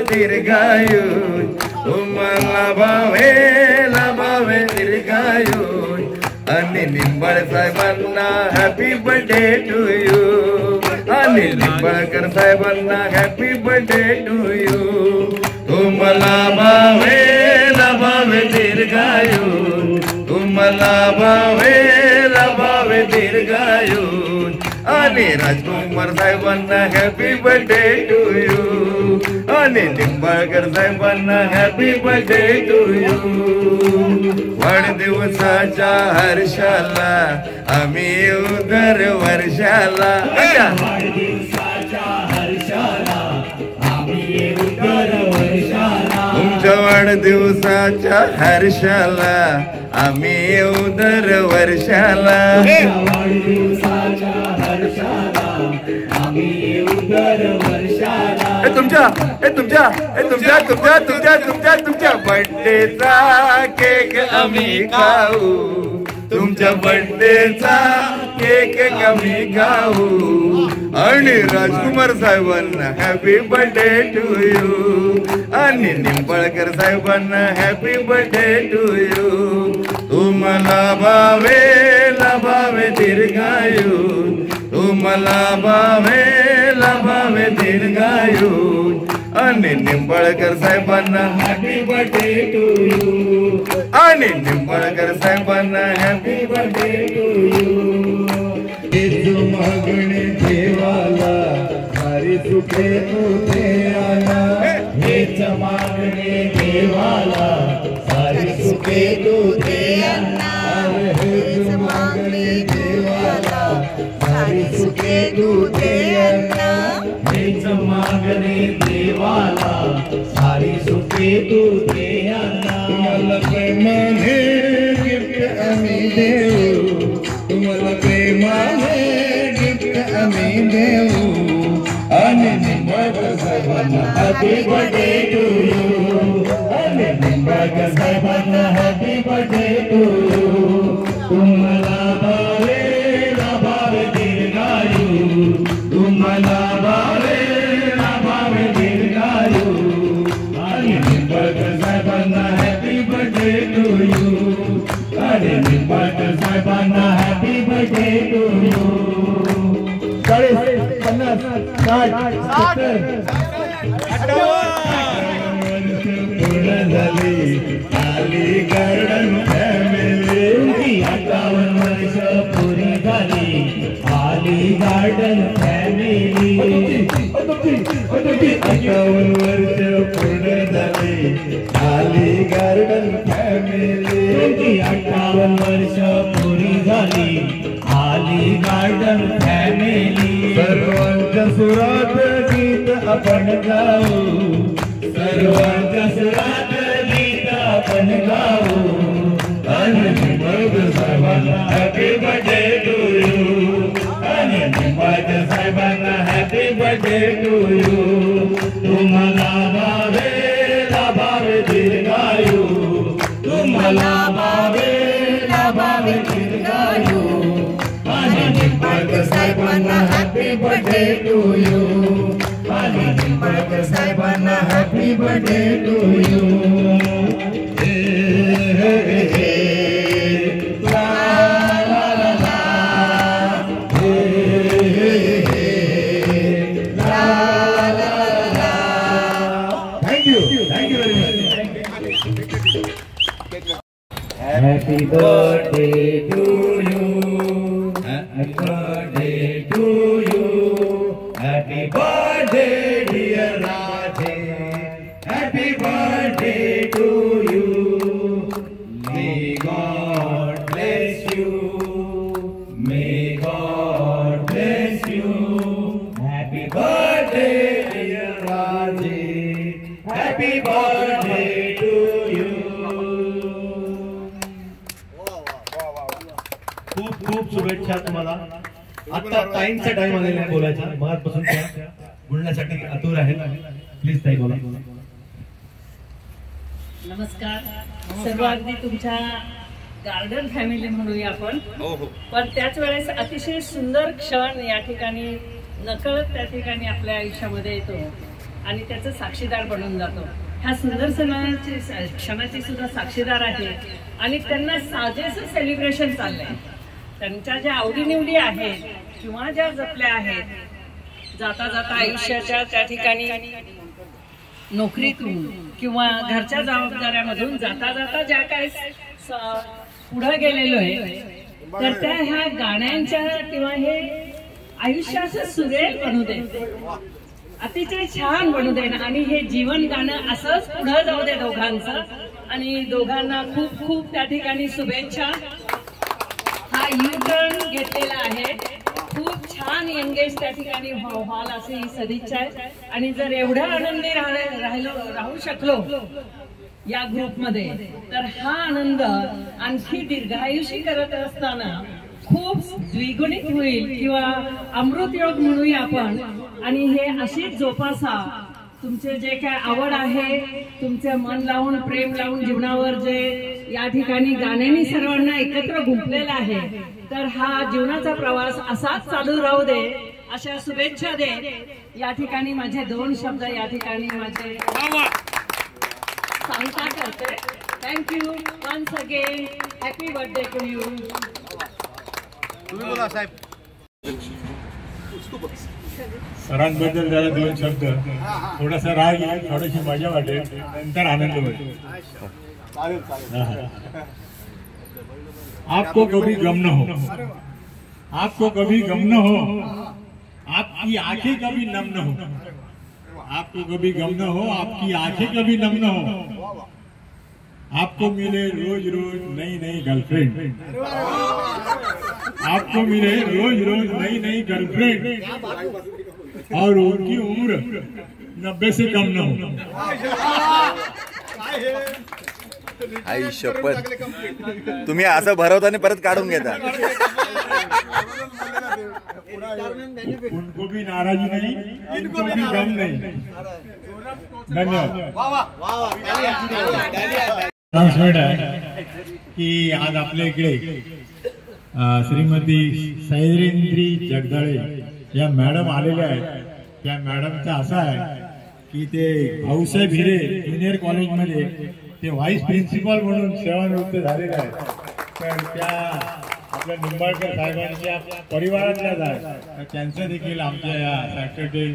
दीर्घायु तुम्हाला लाभावे दीर्घायु आणि निंबाळ साहेबांना हॅपी बर्थडे टू यू आणि निंबाळकर साहेबांना हॅपी बर्थडे टू यू तुम्हाला लाभावे दीर्घायु तुम्हाला लाभावे दीर्घायु आणि राजकुमार साहेबांना हॅपी बर्थडे टू यू आणि निंबाळकर साहेबांना हॅपी बर्थडे टू यू वाढदिवसाच्या हर्षाला आम्ही येऊ दर वर्षाला तुमच्या वाढदिवसाच्या हर्षाला आम्ही येऊ दर वर्षाला तुमच्या बर्थडेचा केक आम्ही खाऊ तुमच्या बर्थडेचा केक आम्ही खाऊ आणि राजकुमार साहेबांना हॅपी बर्थडे टू यू आणि निंबाळकर साहेबांना हॅपी बर्थडे टू यू तुम्हाला लाभावे दीर्घायु तुम्हाला लाभावे दीर्घायु आणि निंबाळकर साहेबांना हॅपी बर्थडे टू यू आणि निंबाळकर साहेबांना हॅपी बर्थडे टू यू मागणे देवाला सारी सुखे तुझे आला हेच मागणे देवाला सारी सुखे तुझे आला हेच मागणे देवाला सारी सुखे तुझे आला हेच मागणे देवाला सारी सुखे तुझे आला तुम्हाला प्रेमाने गिफ्ट आम्ही देऊ तुम्हाला प्रेमाने गिफ्ट आम्ही देऊ आणि निंबाळकर साहेबांना हॅपी बर्थडे टू यू आणि निंबाळकर साहेबांना हॅपी बर्थडे टू यू तुम्हाला लाभावे दीर्घायु तुम्हाला लाभावे दीर्घायु आणि निंबाळकर साहेबांना हॅपी बर्थडे टू यू आणि निंबाळकर साहेबांना हॅपी बर्थडे टू यू 40 50 60 पूर्ण झाली आली गार्डन फॅमिली 51 वर्ष पूर्ण झाली आली गार्डन फॅमिली 51 वर्ष पूर्ण झाली आली गार्डन फॅमिली 51 वर्ष पूर्ण झाली आली गार्डन फॅमिली सर्वांच्या सुरात गीत आपण गाऊ सर्वांच्या सुरात गीत आपण गाऊ आणि निंबाळकर साहेबांना हॅपी बर्थडे टू यू आणि निंबाळकर साहेबांना हॅपी बर्थडे टू यू तुम्हाला लाभावे दीर्घायु तुम्हाला लाभावे दीर्घायु आणि निंबाळकर साहेबांना हॅपी बर्थडे टू यू आणि निंबाळकर साहेबांना happy birthday to you Happy birthday to you. Happy birthday to you. Happy birthday dear Radhe. Happy birthday to you. May God bless you. May God bless you. Happy birthday dear Radhe. Happy birthday to you. खूप शुभेच्छा तुम्हाला. आता ताईंचा time आलेला आहे बोलायचा. मगापासून त्या बोलण्यासाठी आतुर आहेत. प्लीज ताई बोला. नमस्कार. सर्व अगदी तुमच्या गार्डन फॅमिली म्हणूया आपण, पण त्याच वेळेस अतिशय सुंदर क्षण या ठिकाणी नकळत त्या ठिकाणी आपल्या आयुष्यामध्ये येतो आणि त्याचं साक्षीदार बनून जातो. ह्या सुंदर क्षणाची सुद्धा साक्षीदार आहे आणि त्यांना साजेसं सेलिब्रेशन चाललंय. त्यांच्या ज्या आवडीनिवडी आहेत किंवा ज्या जपल्या आहेत, जाता जाता आयुष्याच्या त्या ठिकाणी नोकरीतून किंवा घरच्या जबाबदाऱ्यामधून जाता जाता ज्या काय पुढे गेलेलो आहे, तर त्या ह्या गाण्यांच्या किंवा हे आयुष्याचं सुरेख बनू दे, अतिशय छान बनू दे आणि हे जीवन गाणं असंच पुढे जाऊ दे दोघांचं. आणि दोघांना खूप खूप त्या ठिकाणी शुभेच्छा. हा यू-टर्न घेतलेला आहे, खूप छान एंगेज त्या ठिकाणी व्हाल अशी ही सदिच्छा आहे. आणि जर एवढ्या आनंदी राहू शकलो या ग्रुपमध्ये, तर हा आनंद आणखी दीर्घायुषी करत असताना खूप द्विगुणित होईल किंवा अमृतयोग म्हणूया आपण. आणि हे अशीच जोपासा, तुमचे जे काय आवड आहे, तुमचे मन लावून प्रेम लावून जीवनावर जे या ठिकाणी गाण्यांनी सर्वांना एकत्र गुंफलेला आहे, तर हा जीवनाचा प्रवास असाच चालू राहू दे अशा शुभेच्छा दे. या ठिकाणी माझे 2 शब्द या ठिकाणी माझे सांगता करते. Thank you once again. Happy birthday to you. तुम्ही बोला साहेब. सरांबद्दल जरा 2 शब्द. थोडासा राग येईल, थोडीशी मजा वाटेल, नंतर आनंद वाटेल. आपको कभी गम न हो, आपको कभी गम न हो, आपकी आंखें कभी नम न हो, आपको कभी गम न हो, आपकी आंखें कभी नम न हो, आपको मिले रोज रोज नई नई गर्लफ्रेंड, आपको मिले रोज रोज नई नई गर्लफ्रेंड, और उनकी उम्र 90 से कम न हो. आई शपथ, तुम्ही असं भरवताना परत काढून घेता. उनको भी नाराजी नहीं, इनको भी गम नहीं. धन्यवाद. अनाउन्समेंट आहे की आज आपल्या इकडे श्रीमती सैरेंद्री जगदाळे या मॅडम आलेल्या आहेत. त्या मॅडमचा असा आहे की ते भाऊसाहेब हिरे ज्युनियर कॉलेजमध्ये ते व्हाईस प्रिन्सिपल म्हणून सेवानिवृत्त झालेले आहेत. तर त्या आपल्या निंबाळकर साहेबांच्या परिवारातल्याच आहेत. तर त्यांचं देखील आमच्या या सॅटर्डे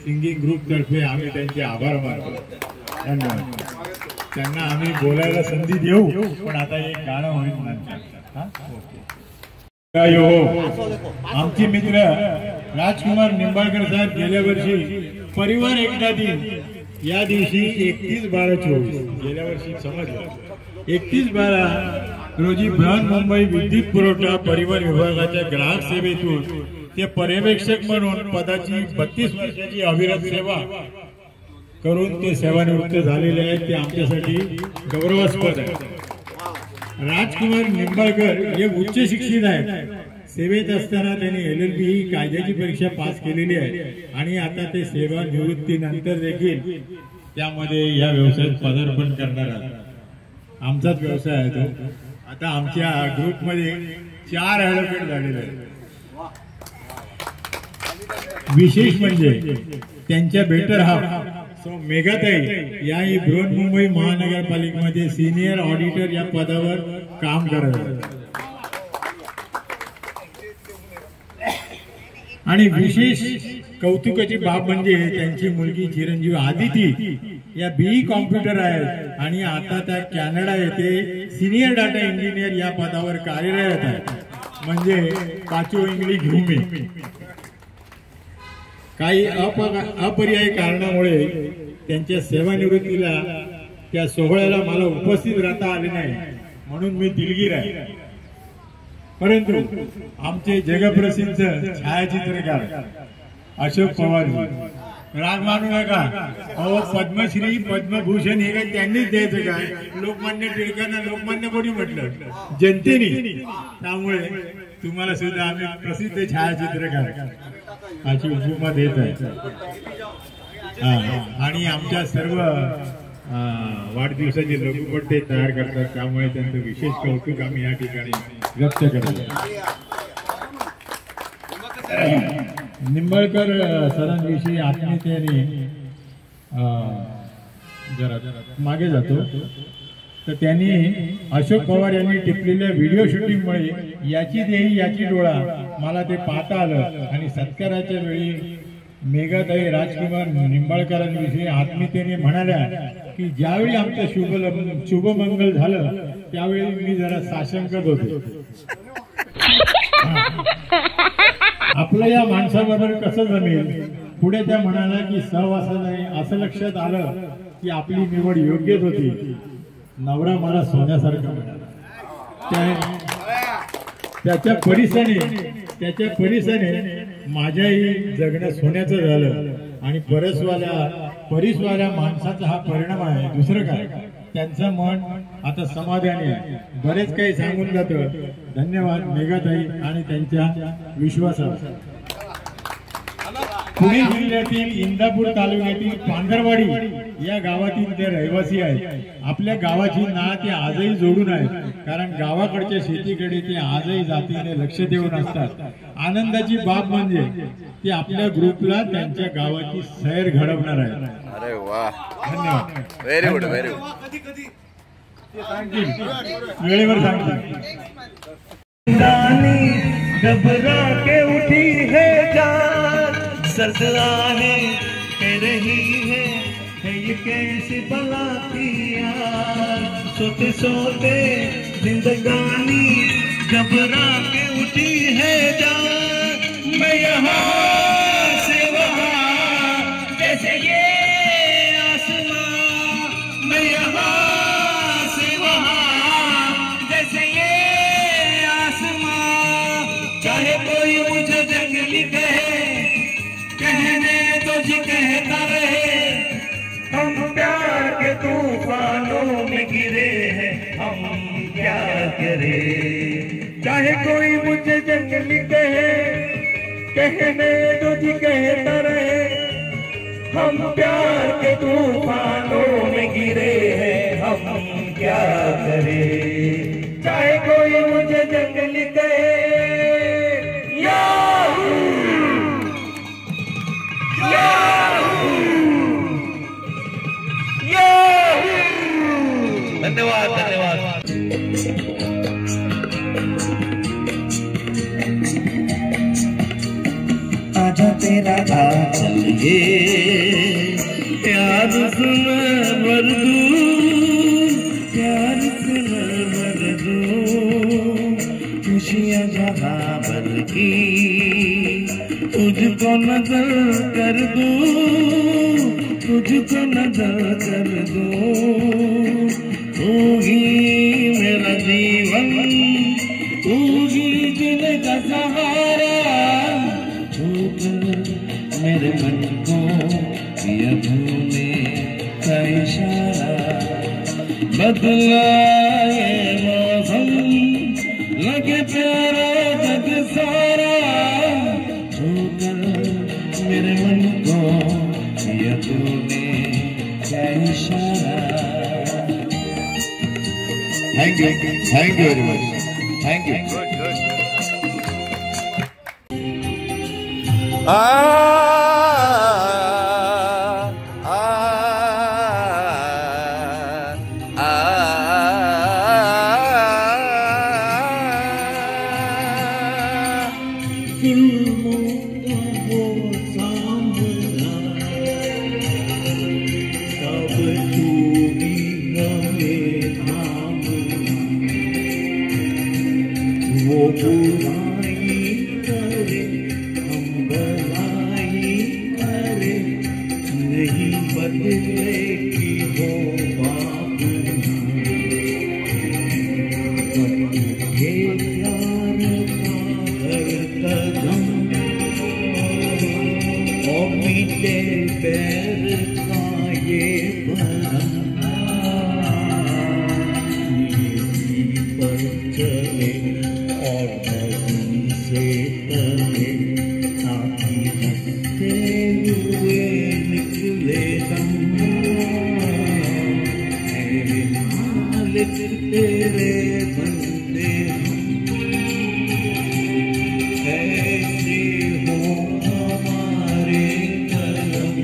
सिंगिंग ग्रुपतर्फे आम्ही त्यांचे आभार मानतो. धन्यवाद. त्यांना आम्ही बोलायला संधी देऊ, पण आता एक गाणं होईल नंतर. आमचे मित्र राजकुमार निंबाळकर साहेब गेल्या वर्षी परिवार एकता दिन या दिवशी 31/12/24 गेल्या वर्षी समजलं 31/12 रोजी बृहन्मुंबई विद्युत पुरवठा परिवार विभागाच्या ग्राहक सेवेतून ते पर्यवेक्षक म्हणून पदाची 32 वर्षाची अविरत सेवा करून ते सेवानिवृत्त झालेले आहेत. ते आमच्यासाठी गौरवास्पद आहे. राजकुमार निंबाळकर हे उच्च शिक्षित आहेत. सेवेत असताना त्यांनी LLB ही कायद्याची परीक्षा पास केलेली आहे आणि आता ते सेवानिवृत्तीनंतर देखील त्यामध्ये या व्यवसायात पदार्पण करणार आहेत. आमचाच व्यवसाय आहे तो. आता आमच्या ग्रुपमध्ये 4 ॲडव्होकेट झालेले आहेत. विशेष म्हणजे त्यांच्या बेटर हाफ सो मेघाताई या बृहन्मुंबई महानगरपालिकेमध्ये सिनियर ऑडिटर या पदावर काम करत आहेत. आणि विशेष कौतुकाची बाब म्हणजे त्यांची मुलगी चिरंजीव आदिती या BE कॉम्प्युटर आहेत आणि आता त्या कॅनडा येथे सिनियर डाटा इंजिनियर या पदावर कार्यरत आहेत. म्हणजे पाचो इंग्लिश घुमे. काही अपरिहार्य कारणामुळे त्यांच्या सेवानिवृत्तीला त्या सोहळ्याला मला उपस्थित राहता आले नाही, म्हणून मी दिलगीर आहे. परंतु आमचे जगप्रसिद्ध छायाचित्रकार अशोक पवार राग मानू नका. अहो पद्मश्री पद्मभूषण हे काही त्यांनीच द्यायचं काय? लोकमान्य टिळकांना लोकमान्य कोणी म्हटलं? जनतेने. त्यामुळे तुम्हाला सुद्धा आम्ही प्रसिद्ध छायाचित्रकार अशी उपमा देत आहे. आणि आमच्या सर्व वाढदिवसाचे लघुपट ते तयार करतात, त्यामुळे त्यांचं विशेष कौतुक आम्ही या ठिकाणी व्यक्त करतो. निंबाळकर सरांविषयी आत्मीयतेने जरा मागे जातो तर त्यांनी अशोक पवार यांनी टिपलेल्या व्हिडिओ शूटिंगमुळे याची देही याची डोळा मला ते पाहता आलं आणि सत्काराच्या वेळी मेघाताई राजकुमार निंबाळकरांविषयी आत्मीयतेने म्हणाल्या की ज्यावेळी आमचं शुभमंगल झालं त्यावेळी मी जरा साशंकत होते. आपलं या माणसाबरोबर कसं जमेल. पुढे त्या म्हणाला की सहवासाने असं लक्षात आलं की आपली निवड योग्यच होती. नवरा मला सोन्यासारखा मिळाला. त्याच्या परिसाने माझ्याही जगणं सोन्याचं झालं आणि परिसवाल्या माणसाचा हा परिणाम आहे. दुसरं काय, त्यांचं मन आता समाधानी आहे. बरेच काही सांगून जातं. धन्यवाद मेघाताई आणि त्यांच्या विश्वासावर. पुणे जिल्ह्यातील इंदापूर तालुक्यातील पांढरवाडी या गावातील ते रहिवासी आहेत. आपल्या गावाची नाळ ते आजही जोडून आहेत, कारण गावाकडच्या शेतीकडे ते आजही जातीने लक्ष देऊन असतात. आनंदाची बाब म्हणजे ते आपल्या ग्रुपला त्यांच्या गावाची सैर घडवणार आहेत. अरे वा, धन्यवाद. Very good, very good. वेळेवर सांगतील. घबरा के उठी है जान, सर्द आहें कह रही है ये कैसी बला की यार. सोते सोते जिंदगानी घबरा के उठी है जान. मैं यहाँ से वहाँ जैसे ये आसमां, मैं यहाँ से वहाँ जैसे ये आसमां. चाहे कोई मुझे जंगली कहे, कहने तो जी कहता रहे. हम प्यार के तूफानों में गिरे हैं, हम क्या करें. चाहे कोई मुझे जंगली कहे, कहने तो जी कहता रहे. हम प्यार के तूफानों में गिरे हैं, हम क्या करें. चाहे कोई मुझे जंगली कहे. धन्यवाद, धन्यवाद. आजा तेरा आंचल ये प्यार सुन भर दूं, प्यार सुन भर दूं. खुशियाँ जहाँ भर की तुझको नजर कर दूं, तुझको नजर कर दूं. तू ही मेरा जीवन, तू ही दिल का सहारा. मेरे मन को किया तूने का इशारा. बदला ये मौसम, लगे प्यारा जग सारा. मेरे मन को किया तूने का इशारा. Thank you very much. Thank you. तेरे बंदे कैसे हो हमारे कलम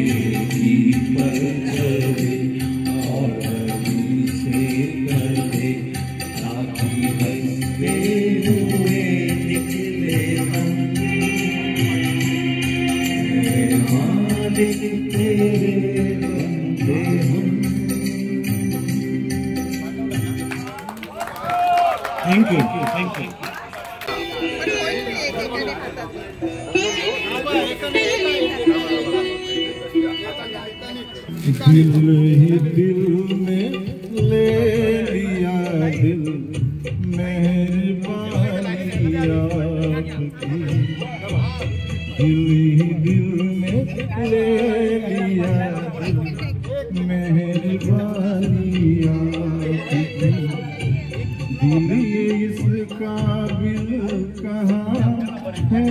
तेरी परछाई और नदी से कर दे ताकि हंसते हुए निकले हम मालिक तेरे बंदे हम। Thank you, thank you. दिल ही दिल में ले लिया दिल मेहरबानी आपकी दिल ही दिल में ले लिया दिल मेहरबानी आपकी दिल इस काबिल कहाँ है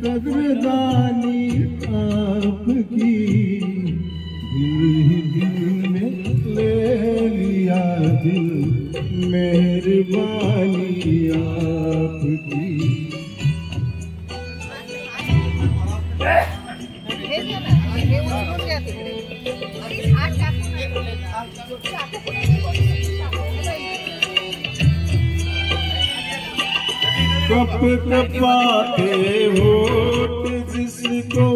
कदरदानी आपकी दिल ही दिल में ले लिया दिल मेहरबानी आपकी। कप कपाते होठ जिसको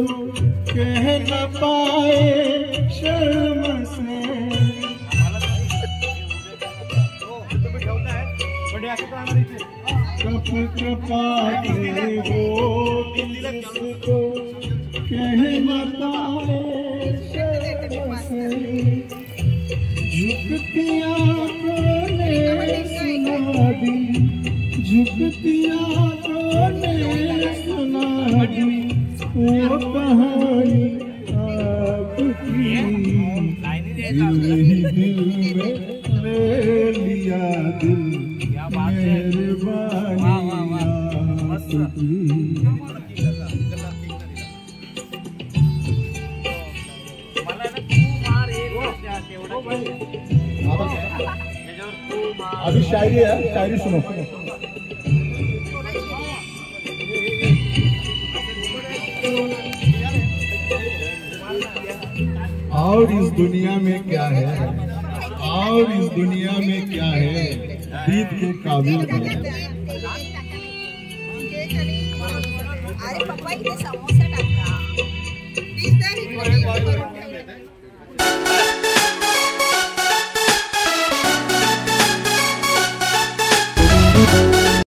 कह न पाए शर्म से कप कपाते होठ जिसको कह न पाए शर्म से झुकती आंखों ने सुना दी झुकती आंखों ने सुना दी वो कहानी आपकी दिल ही दिल में ले लिया दिल मेहरबानी आपकी। अभी शायरी है, शायरी सुनो। और इस दुनिया में क्या है, और इस दुनिया में क्या है दीद के काबिल है।